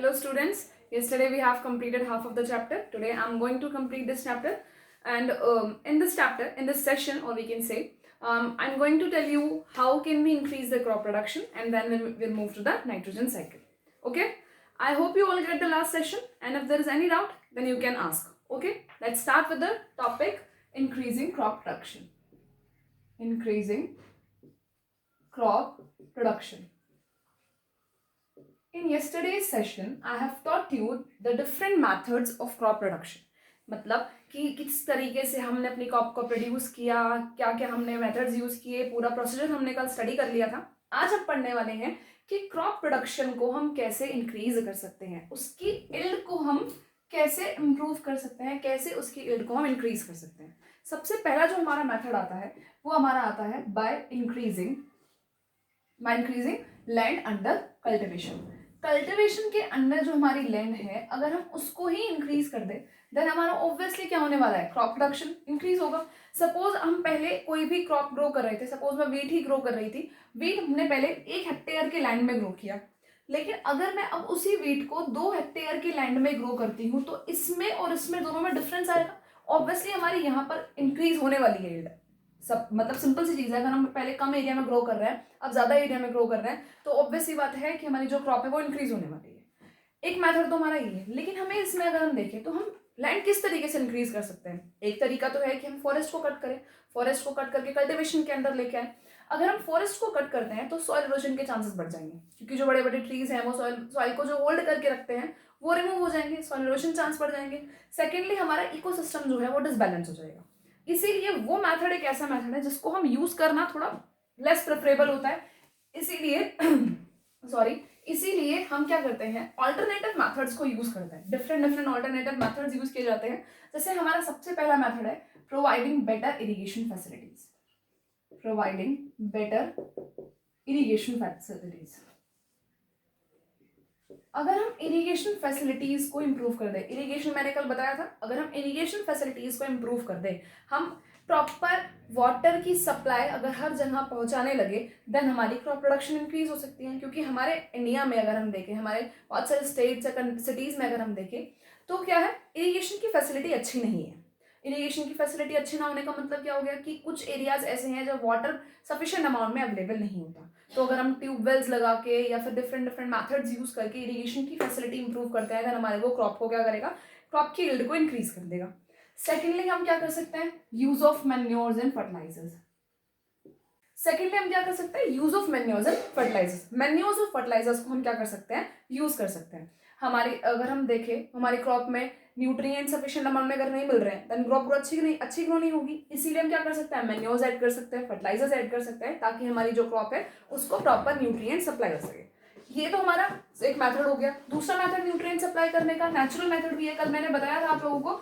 Hello students, yesterday we have completed half of the chapter. Today I am going to complete this chapter, and in this chapter, in this session, or we can say, I'm going to tell you how can we increase the crop production, and then we'll move to the nitrogen cycle. Okay, I hope you all get the last session, and if there is any doubt then you can ask. Okay, let's start with the topic increasing crop production. Increasing crop production. In yesterday's session, I have taught you the different methods of crop production. मतलब कि किस तरीके से हमने अपनी crop को produce किया, क्या क्या हमने मेथड्स यूज किए, पूरा प्रोसीजर हमने कल स्टडी कर लिया था. आज हम पढ़ने वाले हैं कि क्रॉप प्रोडक्शन को हम कैसे इंक्रीज कर सकते हैं, उसकी इल्ड को हम कैसे इम्प्रूव कर सकते हैं, कैसे उसकी इल्ड को हम इंक्रीज कर सकते हैं. सबसे पहला जो हमारा मेथड आता है वो हमारा आता है by increasing land under cultivation. Cultivation के अंडर जो हमारी लैंड है, अगर हम उसको ही इंक्रीज कर दे देन हमारा ऑब्वियसली क्या होने वाला है, क्रॉप प्रोडक्शन इंक्रीज होगा. सपोज हम पहले कोई भी क्रॉप ग्रो कर रहे थे, सपोज मैं वीट ही ग्रो कर रही थी. वीट हमने पहले 1 हेक्टेयर के लैंड में ग्रो किया, लेकिन अगर मैं अब उसी वीट को 2 हेक्टेयर के लैंड में ग्रो करती हूँ तो इसमें और इसमें दोनों में डिफरेंस आएगा. ऑब्वियसली हमारी यहाँ पर इंक्रीज होने वाली है यील्ड. सब मतलब सिंपल सी चीज़ है, अगर हम पहले कम एरिया में ग्रो कर रहे हैं अब ज़्यादा एरिया में ग्रो कर रहे हैं तो ऑब्वियस सी बात है कि हमारी जो क्रॉप है वो इंक्रीज होने वाली है. एक मेथड तो हमारा ये है, लेकिन हमें इसमें अगर हम देखें तो हम लैंड किस तरीके से इंक्रीज कर सकते हैं. एक तरीका तो है कि हम फॉरेस्ट को कट करें, फॉरेस्ट को कट करके कल्टिवेशन के अंदर लेके आए. अगर हम फॉरेस्ट को कट करते हैं तो सॉइल इरोजन के चांसेस बढ़ जाएंगे, क्योंकि जो बड़े बड़े ट्रीज हैं वो सॉइल को जो होल्ड करके रखते हैं वो रिमूव हो जाएंगे, सॉइल इरोजन चांस बढ़ जाएंगे. सेकेंडली हमारा इकोसिस्टम जो है वो डिसबैलेंस हो जाएगा. इसीलिए वो मेथड एक ऐसा मेथड है जिसको हम यूज करना थोड़ा लेस प्रेफरेबल होता है. इसीलिए हम क्या करते हैं, ऑल्टरनेटिव मेथड्स को यूज करते हैं. डिफरेंट ऑल्टरनेटिव मेथड्स यूज किए जाते हैं. जैसे हमारा सबसे पहला मेथड है प्रोवाइडिंग बेटर इरिगेशन फैसिलिटीज. अगर हम इरिगेशन फैसिलिटीज को इम्प्रूव कर दें, इरिगेशन मैंने कल बताया था, अगर हम इरिगेशन फैसिलिटीज को इम्प्रूव कर दें, हम प्रॉपर वाटर की सप्लाई अगर हर जगह पहुंचाने लगे देन हमारी क्रॉप प्रोडक्शन इंक्रीज हो सकती है. क्योंकि हमारे इंडिया में अगर हम देखें, हमारे बहुत सारे स्टेट्स या सिटीज में अगर हम देखें तो क्या है, इरिगेशन की फैसिलिटी अच्छी नहीं है. इरिगेशन की फैसिलिटी अच्छी ना होने का मतलब क्या हो गया कि कुछ एरियाज ऐसे हैं जब वाटर सफिशिएंट अमाउंट में अवेलेबल नहीं होता. तो अगर हम ट्यूबवेल्स लगा के या फिर डिफरेंट मेथड्स यूज करके इरिगेशन की फैसिलिटी इंप्रूव करते हैं, देन हमारे वो क्रॉप को क्या करेगा, क्रॉप की यील्ड को इंक्रीज कर देगा. सेकेंडली हम क्या कर सकते हैं, use of manures and fertilisers. Manures और फर्टिलाइजर्स को हम क्या कर सकते हैं, यूज कर सकते हैं. हमारी अगर हम देखें हमारी क्रॉप में न्यूट्रिएंट सफिशिएंट अमाउंट में अगर नहीं मिल रहे हैं देन क्रॉप ग्रो अच्छी ग्रो नहीं होगी. इसीलिए हम क्या कर सकते हैं, मैन्योर्स ऐड कर सकते हैं, फर्टिलाइजर्स ऐड कर सकते हैं, ताकि हमारी जो क्रॉप है उसको प्रॉपर न्यूट्रिएंट सप्लाई हो सके. ये तो हमारा एक मेथड हो गया. दूसरा मेथड न्यूट्रिएंट सप्लाई करने का नेचुरल मेथड भी है. कल मैंने बताया था आप लोगों को,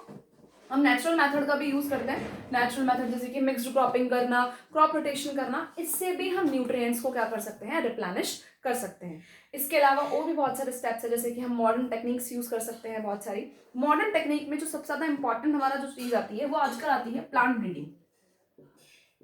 हम नेचुरल मेथड का भी यूज करते हैं. नेचुरल मेथड जैसे कि मिक्स्ड क्रॉपिंग करना, क्रॉप रोटेशन करना, इससे भी हम न्यूट्रिएंट्स को क्या कर सकते हैं, रिप्लेनिश कर सकते हैं. इसके अलावा और भी बहुत सारे स्टेप्स है, जैसे कि हम मॉडर्न टेक्निक्स यूज कर सकते हैं. बहुत सारी मॉडर्न टेक्निक में जो सबसे ज्यादा इंपॉर्टेंट हमारा जो चीज आती है वो आजकल आती है प्लांट ब्रीडिंग.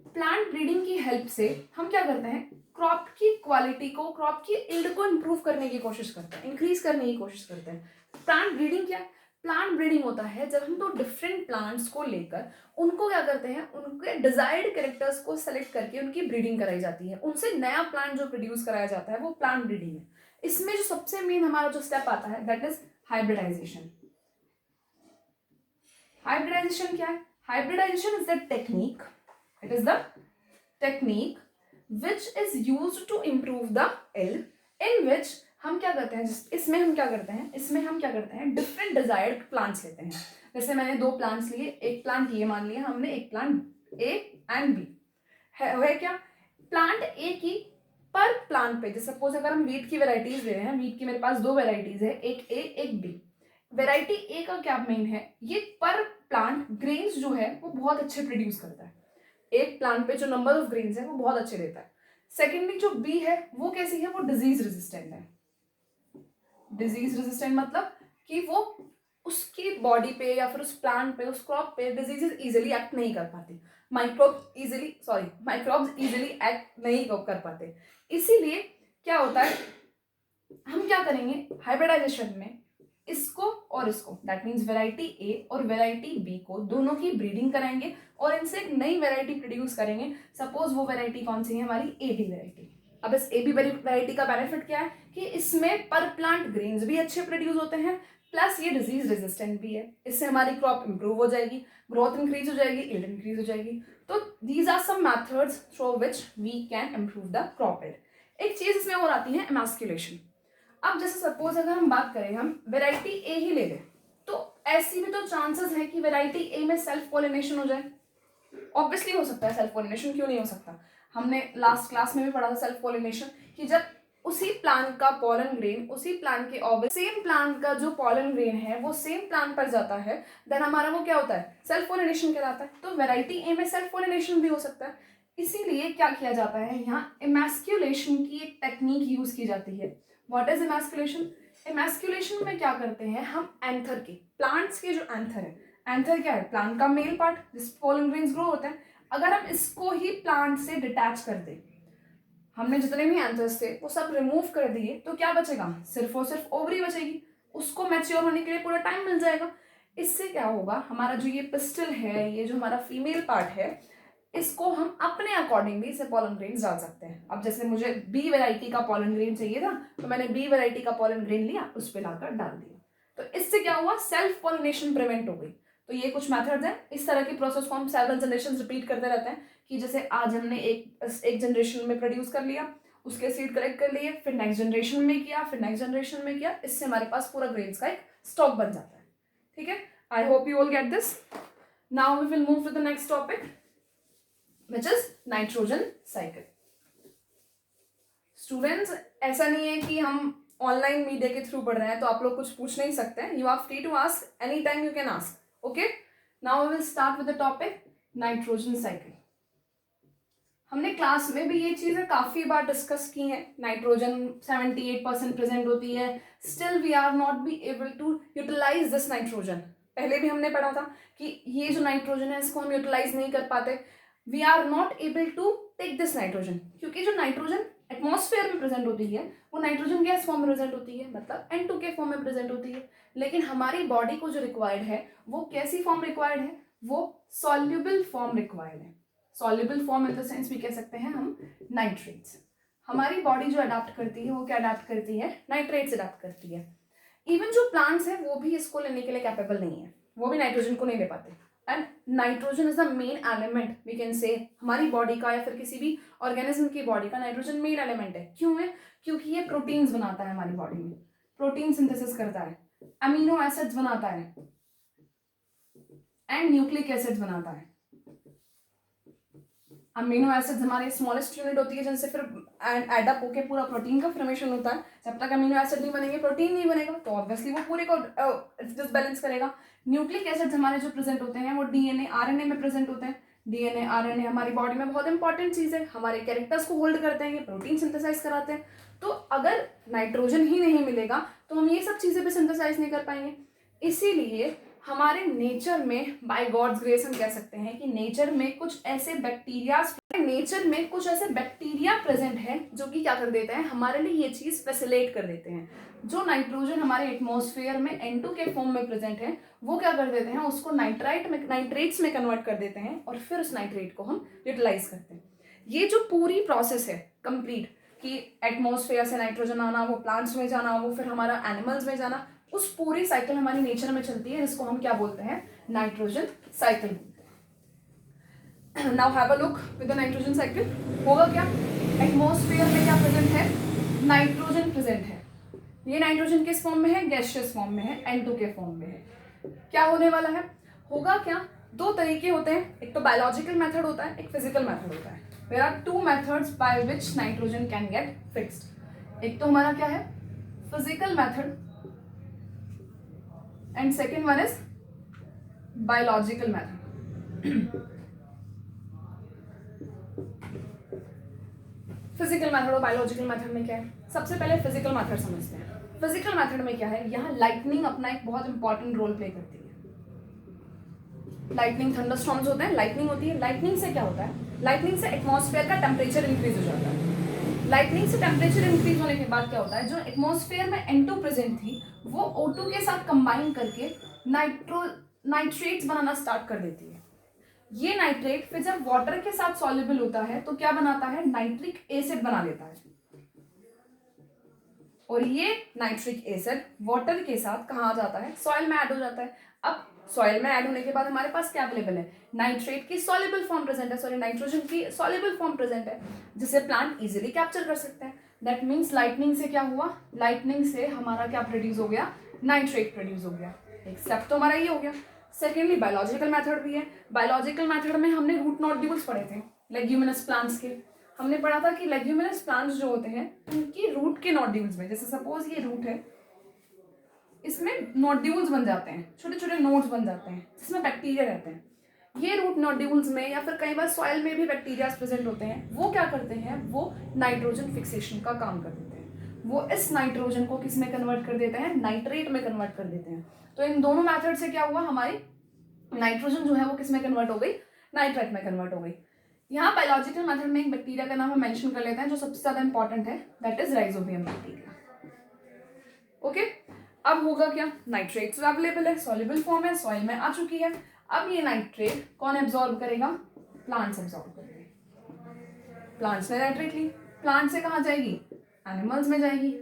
प्लांट ब्रीडिंग की हेल्प से हम क्या करते हैं, क्रॉप की क्वालिटी को, क्रॉप की इल्ड को इंप्रूव करने की कोशिश करते हैं, इंक्रीज करने की कोशिश करते हैं. प्लांट ब्रीडिंग क्या है, प्लांट ब्रीडिंग होता है जब हम दो डिफरेंट प्लांट्स को लेकर उनको क्या करते हैं, उनके डिजायर्ड कैरेक्टर्स को सेलेक्ट करके उनकी ब्रीडिंग कराई जाती है, उनसे नया प्लांट जो प्रोड्यूस कराया जाता है वो प्लांट ब्रीडिंग है. इसमें जो सबसे मेन हमारा जो स्टेप आता है दैट इज हाइब्रिडाइजेशन. हाइब्रिडाइजेशन क्या है, hybridization is the technique, it is the technique which is used to improve the yield, in which हम क्या करते हैं, इसमें हम क्या करते हैं डिफरेंट डिजायर्ड प्लांट्स लेते हैं. जैसे मैंने 2 प्लांट्स लिए, एक प्लांट ये मान लिया हमने, एक प्लांट ए एंड बी है क्या, प्लांट ए की पर प्लांट पे, जैसे सपोज अगर हम वीट की वेराइटीज ले रहे हैं, वीट की मेरे पास 2 वेराइटीज है, एक ए एक बी. वेराइटी ए का क्या मेन है, ये पर प्लांट ग्रेन्स जो है वो बहुत अच्छे प्रोड्यूस करता है. एक प्लांट पे जो नंबर ऑफ ग्रेन्स है वो बहुत अच्छे देता है. सेकेंडली जो बी है वो कैसी है, वो डिजीज रेजिस्टेंट है. डिजीज रेजिस्टेंट मतलब कि वो उसकी बॉडी पे या फिर उस प्लांट पे, उस क्रॉप पे डिजीजेस इजीली एक्ट नहीं कर पाती, माइक्रोब्स इजीली एक्ट नहीं कर पाते. इसीलिए क्या होता है, हम क्या करेंगे हाइब्रिडाइजेशन में, इसको और इसको, दैट मीन्स वेराइटी ए और वेराइटी बी को दोनों की ब्रीडिंग कराएंगे और इनसे एक नई वेराइटी प्रोड्यूस करेंगे। सपोज वो वेराइटी कौन सी है, हमारी ए बी वेराइटी। अब इस ए बी वेराइटी का बेनिफिट क्या है कि इसमें पर प्लांट ग्रेन्स भी अच्छे प्रोड्यूस होते हैं, प्लस ये डिजीज रेजिस्टेंट भी है। इससे हमारी क्रॉप इंप्रूव हो जाएगी, ग्रोथ इंक्रीज हो जाएगी, यील्ड इंक्रीज हो जाएगी। तो these are some methods through which we can improve the crop yield. एक चीज इसमें और आती है एमास्कुलेशन। अब जैसे सपोज अगर हम बात करें, हम वेराइटी ए ही ले लें, तो ऐसी भी तो चांसेस है कि वेराइटी ए में सेल्फ पॉलिनेशन हो जाए। ऑब्वियसली हो सकता है सेल्फ पॉलिनेशन, क्यों नहीं हो सकता। हमने लास्ट क्लास में भी पढ़ा था सेल्फ पॉलिनेशन, कि जब उसी प्लांट का पॉलन ग्रेन, उसी प्लांट के ऑब्वियस सेम प्लांट का जो पॉलन ग्रेन है वो सेम प्लांट पर जाता है, देन हमारा वो क्या होता है, सेल्फ पॉलिनेशन कहलाता है। तो वेराइटी ए में सेल्फ पॉलिनेशन भी हो सकता है। इसीलिए क्या किया जाता है, यहाँ एमास्कुलेशन की एक टेक्निक यूज की जाती है। What is एमास्कुलेशन? एमास्कुलेशन में क्या करते हैं हम, एंथर के, प्लांट्स के जो एंथर है, एंथर क्या है, प्लांट का मेल पार्ट जिस पॉलन ग्रेन्स ग्रो होते हैं, अगर हम इसको ही प्लांट से डिटैच कर दें, हमने जितने भी एंथर्स थे वो सब रिमूव कर दिए, तो क्या बचेगा, सिर्फ और सिर्फ ओवरी बचेगी। उसको मैच्योर होने के लिए पूरा टाइम मिल जाएगा। इससे क्या होगा, हमारा जो ये पिस्टल है, ये जो हमारा फीमेल पार्ट है, इसको हम अपने अकॉर्डिंगली इसे पॉलन ग्रेन्स डाल सकते हैं। अब जैसे मुझे बी वैरायटी का पॉलन ग्रेन चाहिए था, तो मैंने बी वैरायटी का पॉलन ग्रेन लिया, उस पर लाकर डाल दिया। तो इससे क्या हुआ, सेल्फ पॉलिनेशन प्रिवेंट हो गई। तो ये कुछ मेथड्स हैं। इस तरह की प्रोसेस को हम सेवरल जनरेशन रिपीट करते रहते हैं, कि जैसे आज हमने एक जनरेशन में प्रोड्यूस कर लिया, उसके सीड कलेक्ट कर लिए, फिर नेक्स्ट जनरेशन में किया, फिर नेक्स्ट जनरेशन में किया, इससे हमारे पास पूरा ग्रेन्स का एक स्टॉक बन जाता है। ठीक है, I hope you all get this. Now we will move to the next topic which is nitrogen cycle. Students, ऐसा नहीं है कि हम ऑनलाइन मीडिया के थ्रू पढ़ रहे हैं तो आप लोग कुछ पूछ नहीं सकते हैं। You are free to ask any time, you can ask. Okay, now we will start with the topic nitrogen cycle. हमने क्लास में भी ये चीजें काफी बार डिस्कस की हैं। नाइट्रोजन 78% प्रेजेंट होती है, still we are not be able to utilize this nitrogen. पहले भी हमने पढ़ा था कि ये जो नाइट्रोजन है इसको हम यूटिलाइज नहीं कर पाते, we are not able to take this nitrogen, क्योंकि जो नाइट्रोजन एटमॉस्फेयर में प्रेजेंट होती है वो नाइट्रोजन गैस फॉर्म में प्रेजेंट होती है, मतलब N2 के फॉर्म में प्रेजेंट होती है। लेकिन हमारी बॉडी को जो रिक्वायर्ड है वो कैसी फॉर्म रिक्वायर्ड है, वो सॉल्युबल फॉर्म रिक्वायर्ड है। Soluble form in the sense भी कह सकते हैं हम नाइट्रेट्स। हमारी बॉडी जो अडाप्ट करती है वो क्या अडाप्ट करती है, नाइट्रेट्स अडाप्ट करती है। इवन जो प्लांट्स हैं वो भी इसको लेने के लिए कैपेबल नहीं है, वो भी नाइट्रोजन को नहीं ले पाते। And nitrogen is the main element, we can say, हमारी बॉडी का या फिर किसी भी ऑर्गेनिज्म की बॉडी का नाइट्रोजन मेन एलिमेंट है। क्यों है, क्योंकि ये प्रोटीन्स बनाता है, हमारी बॉडी में प्रोटीन सिंथेसिस करता है, अमीनो एसिड्स बनाता है एंड न्यूक्लिक एसिड्स बनाता है। अमीनो एसिड्स हमारे स्मॉलेस्ट यूनिट होती है जिनसे फिर एडअप होके पूरा प्रोटीन का फॉर्मेशन होता है। जब तक अमीनो एसिड नहीं बनेंगे प्रोटीन नहीं बनेगा, तो ऑब्वियसली वो पूरे को डिसबैलेंस करेगा। न्यूक्लिक एसिड्स हमारे जो प्रेजेंट होते हैं वो डीएनए आरएनए में प्रेजेंट होते हैं। डीएनए आरएनए हमारी बॉडी में बहुत इंपॉर्टेंट चीज है, हमारे कैरेक्टर्स को होल्ड करते हैं, ये प्रोटीन सिंथेसाइज कराते हैं। तो अगर नाइट्रोजन ही नहीं मिलेगा तो हम ये सब चीजें भी सिंथेसाइज नहीं कर पाएंगे। इसीलिए हमारे नेचर में, बाय गॉड्स ग्रेस हम कह सकते हैं कि नेचर में कुछ ऐसे बैक्टीरिया प्रेजेंट है जो कि क्या कर देते हैं, हमारे लिए ये चीज फैसिलिटेट कर देते हैं। जो नाइट्रोजन हमारे एटमॉस्फेयर में N2 के फॉर्म में प्रेजेंट है वो क्या कर देते हैं, उसको नाइट्रेट्स में कन्वर्ट कर देते हैं और फिर उस नाइट्रेट को हम यूटिलाइज करते हैं। ये जो पूरी प्रोसेस है कंप्लीट, कि एटमॉस्फेयर से नाइट्रोजन आना, वो प्लांट्स में जाना, वो फिर हमारा एनिमल्स में जाना, उस पूरी साइकिल हमारी नेचर में चलती है, जिसको हम क्या बोलते हैं, nitrogen cycle. Now have a look with the nitrogen cycle. होगा क्या, एटमॉस्फेयर में क्या प्रेजेंट है, नाइट्रोजन प्रेजेंट है। ये नाइट्रोजन किस फॉर्म में है, गैसियस फॉर्म में है, N2 के फॉर्म में है। क्या होने वाला है, होगा क्या, दो तरीके होते हैं, एक तो बायोलॉजिकल मेथड होता है, एक फिजिकल मेथड होता है। There are two methods by which nitrogen can get fixed. एक तो हमारा क्या है, physical method, and second one is biological method. Physical method और बायोलॉजिकल मेथड में क्या है, सबसे पहले फिजिकल मेथड समझते हैं। फिजिकल मेथड में क्या है, यहाँ लाइटनिंग अपना एक बहुत इंपॉर्टेंट रोल प्ले करती है। लाइटनिंग, थंडरस्टॉर्म्स होते हैं, लाइटनिंग होती है। लाइटनिंग से क्या होता है, लाइटनिंग से एटमॉस्फेयर का टेम्परेचर इंक्रीज हो जाता है। लाइटनिंग से टेम्परेचर इंक्रीज होने के बाद क्या होता है, जो एटमॉस्फेयर में N2 प्रेजेंट थी वो O2 के साथ कंबाइन करके नाइट्रेट्स बनाना स्टार्ट कर देती है। ये नाइट्रेट फिर जब वाटर के साथ सॉल्युबल होता है तो क्या बनाता है, नाइट्रिक एसिड बना लेता है। और ये नाइट्रिक एसिड वाटर के साथ कहाँ जाता है, सॉइल में ऐड हो जाता है। अब सॉइल में ऐड होने के बाद हमारे पास क्या अवेलेबल है, नाइट्रेट की सॉल्युबल फॉर्म प्रेजेंट है, सॉरी नाइट्रोजन की सॉल्युबल फॉर्म प्रेजेंट है, जिसे प्लांट इजीली कैप्चर कर सकते हैं। दैट मीन्स लाइटनिंग से क्या हुआ, लाइटनिंग से हमारा क्या प्रोड्यूस हो गया, नाइट्रेट प्रोड्यूस हो गया। एक स्टेप तो हमारा ये हो गया। सेकेंडली बायोलॉजिकल मेथड भी है। बायोलॉजिकल मेथड में हमने रूट नोड्यूल्स पढ़े थे लेग्यूमिनस प्लांट्स के। हमने पढ़ा था कि लेग्यूमिनस प्लांट्स जो होते हैं उनकी रूट के नोड्यूल्स में, जैसे सपोज ये रूट है, इसमें नोड्यूल्स बन जाते हैं, छोटे छोटे नोड्स बन जाते हैं जिसमें बैक्टीरिया रहते हैं। ये रूट नोड्यूल्स में या फिर कई बार सॉइल में भी बैक्टीरिया प्रेजेंट होते हैं। वो क्या करते हैं, वो नाइट्रोजन फिक्सेशन का काम कर देते हैं। वो इस नाइट्रोजन को किस में कन्वर्ट कर देते हैं, नाइट्रेट में कन्वर्ट कर देते हैं। तो इन दोनों मेथड से क्या हुआ, हमारी नाइट्रोजन जो है वो किस में कन्वर्ट हो गई, नाइट्रेट में कन्वर्ट हो गई। यहाँ बायोलॉजिकल मेथड में एक बैक्टीरिया का नाम हम मेंशन कर लेते हैं जो सबसे ज्यादा इंपॉर्टेंट है, that is rhizobium bacteria. Okay, अब होगा क्या, नाइट्रेट्स अवेलेबल है, सॉल्युबल फॉर्म है, सॉइल में आ चुकी है। अब ये नाइट्रेट कौन एब्जॉर्ब करेगा, प्लांट्स एब्जॉर्ब करेंगे। प्लांट्स ने नाइट्रेट ली, प्लांट से कहाँ जाएगी, एनिमल्स में जाएगी।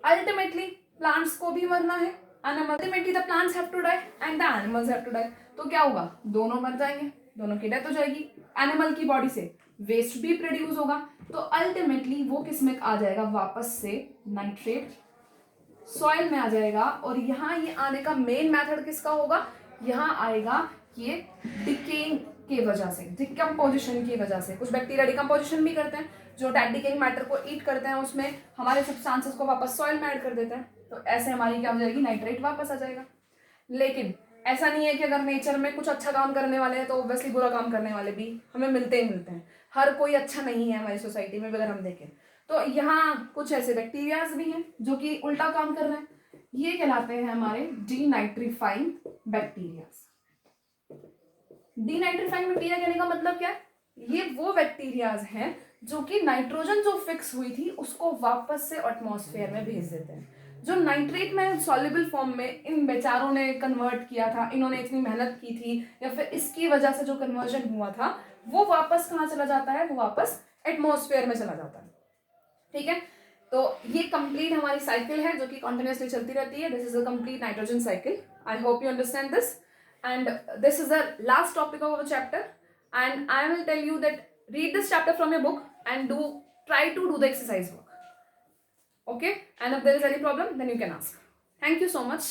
अल्टीमेटली प्लांट्स को भी मरना है, ultimately the plants have to die and the animals have to die. तो क्या होगा, दोनों मर जाएंगे, दोनों की डेथ हो जाएगी। एनिमल की बॉडी से वेस्ट भी प्रोड्यूस होगा, तो अल्टीमेटली वो किसमें आ जाएगा, वापस से नाइट्रेट सॉइल में आ जाएगा। और यहाँ ये आने का मेन मेथड किसका होगा, यहाँ आएगा ये डिकेइंग की वजह से, डिकम्पोजिशन की वजह से। कुछ बैक्टीरिया डिकम्पोजिशन भी करते हैं, जो डेड डिकेइंग मैटर को ईट करते हैं, उसमें हमारे सब्सटेंसेस को वापस सॉइल में ऐड कर देते हैं। तो ऐसे हमारी क्या हो जाएगी, नाइट्रेट वापस आ जाएगा। लेकिन ऐसा नहीं है कि अगर नेचर में कुछ अच्छा काम करने वाले हैं तो ऑब्वियसली बुरा काम करने वाले भी हमें मिलते ही मिलते हैं। हर कोई अच्छा नहीं है हमारी सोसाइटी में, अगर हम देखें तो यहाँ कुछ ऐसे बैक्टीरियाज भी हैं जो कि उल्टा काम कर रहे हैं। ये कहलाते हैं हमारे डीनाइट्रीफाइंग बैक्टीरियाज। डीनाइट्रीफाइंग बैक्टीरिया कहने का मतलब क्या है, ये वो बैक्टीरियाज हैं जो कि नाइट्रोजन जो फिक्स हुई थी उसको वापस से एटमॉस्फेयर में भेज देते हैं। जो नाइट्रेट में सॉल्युबल फॉर्म में इन बेचारों ने कन्वर्ट किया था, इन्होंने इतनी मेहनत की थी या फिर इसकी वजह से जो कन्वर्जन हुआ था, वो वापस कहाँ चला जाता है, वो वापस एटमॉस्फेयर में चला जाता है। ठीक है, तो ये कंप्लीट हमारी साइकिल है जो कि कॉन्टिन्यूसली चलती रहती है। This is a complete nitrogen cycle. I hope you understand this and this is the last topic of our chapter and I will tell you that read this chapter from your book and try to do the exercise work. Okay, and if there is any problem then you can ask. Thank you so much.